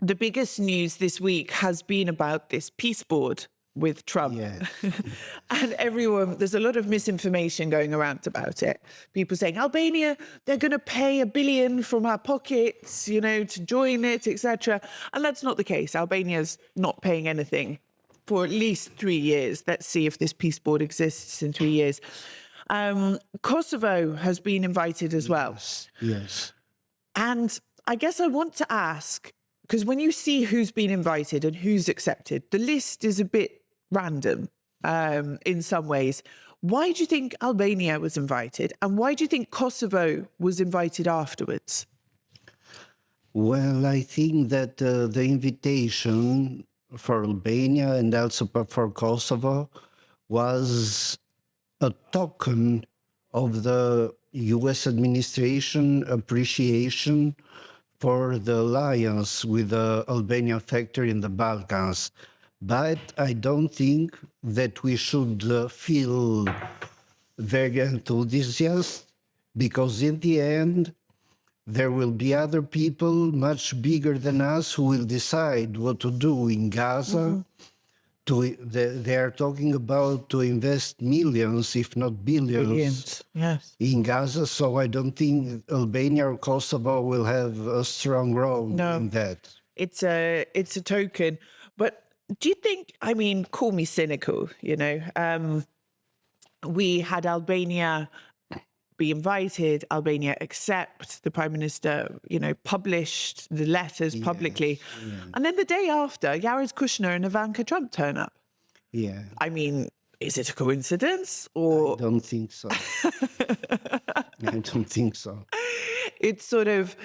the biggest news this week has been about this peace board with Trump. Yes. And there's a lot of misinformation going around about it. People saying, Albania, they're going to pay $1 billion from our pockets, to join it, etc. And that's not the case. Albania's not paying anything for at least 3 years. Let's see if this peace board exists in 3 years. Kosovo has been invited as well. Yes. And I guess I want to ask, because when you see who's been invited and who's accepted, the list is a bit random in some ways. Why do you think Albania was invited? And why do you think Kosovo was invited afterwards? Well, I think that the invitation for Albania and also for Kosovo was a token of the US administration appreciation for the alliance with the Albanian factor in the Balkans. But I don't think that we should feel very enthusiastic, because in the end, there will be other people much bigger than us who will decide what to do in Gaza. They are talking about to invest millions, if not billions, yes, in Gaza. So I don't think Albania or Kosovo will have a strong role in that. It's a token. But do you think, call me cynical, we had Albania be invited, Albania accept, the Prime Minister, published the letters publicly. Yes. And then the day after, Jared Kushner and Ivanka Trump turn up. Yeah. Is it a coincidence or? I don't think so. I don't think so. It's sort of,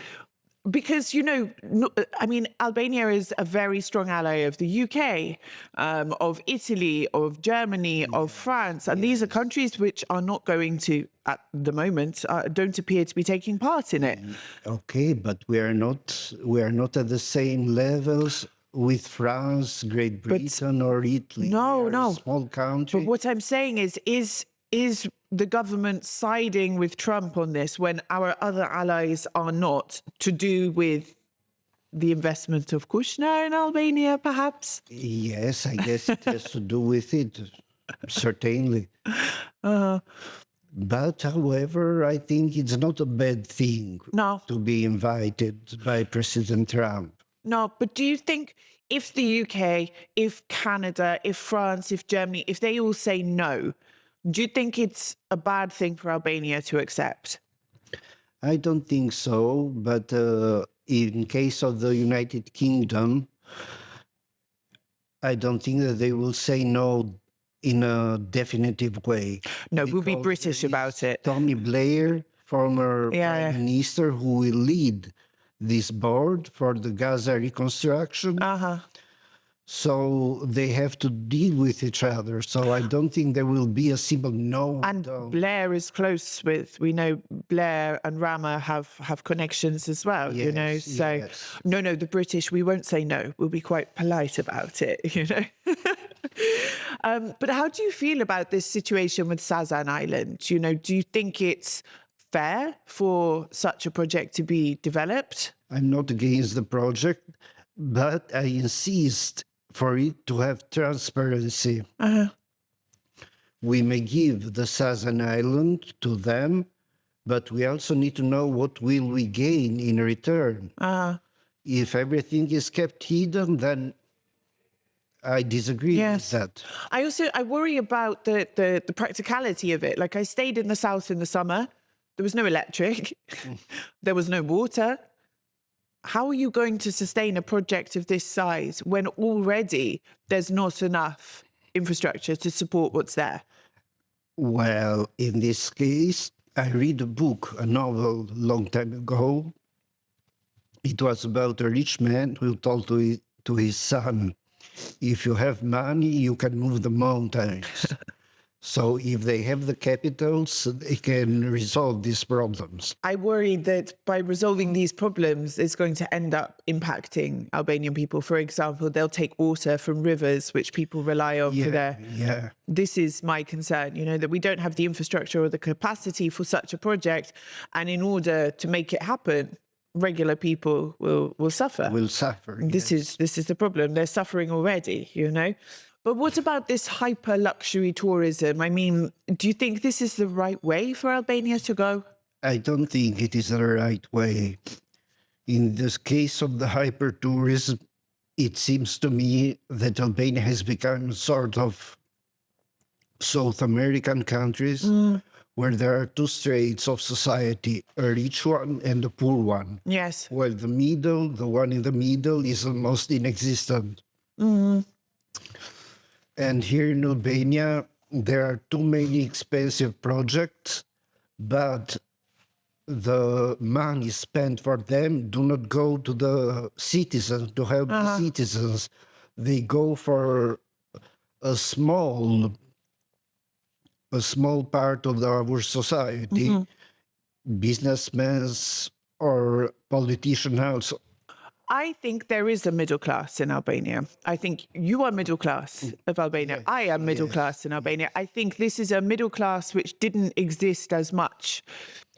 because, Albania is a very strong ally of the UK, of Italy, of Germany, of France. And these are countries which are not going to, at the moment, don't appear to be taking part in it. Okay, but we are not at the same levels with France, Great Britain, or Italy. No. A small country. But what I'm saying is the government siding with Trump on this when our other allies are not, to do with the investment of Kushner in Albania, perhaps? Yes, I guess it has to do with it, certainly. But, however, I think it's not a bad thing to be invited by President Trump. No, but do you think if the UK, if Canada, if France, if Germany, if they all say no, do you think it's a bad thing for Albania to accept? I don't think so, but in case of the United Kingdom, I don't think that they will say no in a definitive way. No, we'll be British about it. Tony Blair, former Prime Minister, who will lead this board for the Gaza reconstruction. So they have to deal with each other. So I don't think there will be a simple no. And Blair is close with, we know Blair and Rama have connections as well, So no, the British, we won't say no. We'll be quite polite about it, But how do you feel about this situation with Sazan Island? Do you think it's fair for such a project to be developed? I'm not against the project, but I insist for it to have transparency. We may give the Sazan Island to them, but we also need to know what will we gain in return. If everything is kept hidden, then I disagree with that. I worry about the practicality of it. Like, I stayed in the south in the summer. There was no electric. There was no water. How are you going to sustain a project of this size when already there's not enough infrastructure to support what's there? Well, in this case, I read a book, a novel, a long time ago. It was about a rich man who told to his son, if you have money, you can move the mountains. So if they have the capitals, they can resolve these problems. I worry that by resolving these problems, it's going to end up impacting Albanian people. For example, they'll take water from rivers, which people rely on for their... This is my concern, that we don't have the infrastructure or the capacity for such a project. And in order to make it happen, regular people will suffer. Will suffer. This yes. is the problem. They're suffering already, you know. But what about this hyper luxury tourism? I mean, do you think this is the right way for Albania to go? I don't think it is the right way. In this case of the hyper-tourism, it seems to me that Albania has become sort of South American countries where there are two straits of society, a rich one and a poor one. Yes. While the one in the middle is almost inexistent. And here in Albania, there are too many expensive projects, but the money spent for them do not go to the citizens, to help the citizens. They go for a small part of our society, businessmen or politicians also. I think there is a middle class in Albania. I think you are middle class of Albania. Yes, I am middle yes. class in Albania. I think this is a middle class which didn't exist as much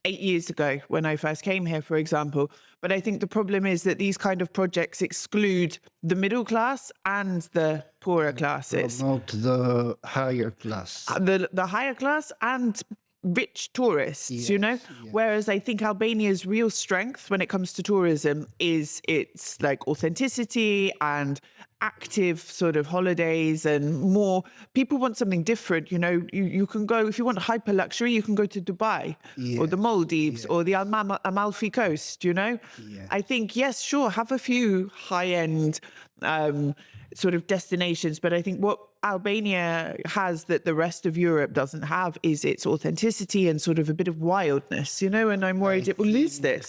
8 years ago when I first came here, for example. But I think the problem is that these kind of projects exclude the middle class and the poorer classes. Promote the higher class. The higher class and rich tourists, you know? Yes, yes. Whereas I think Albania's real strength when it comes to tourism is its like authenticity and active sort of holidays and more. People want something different, you know? You can go, if you want hyper luxury, you can go to Dubai or the Yes, Maldives or the Amalfi Coast, you know? Yes. I think, yes, sure, have a few high-end sort of destinations, but I think what Albania has that the rest of Europe doesn't have is its authenticity and sort of a bit of wildness, you know, and I'm worried it will lose this.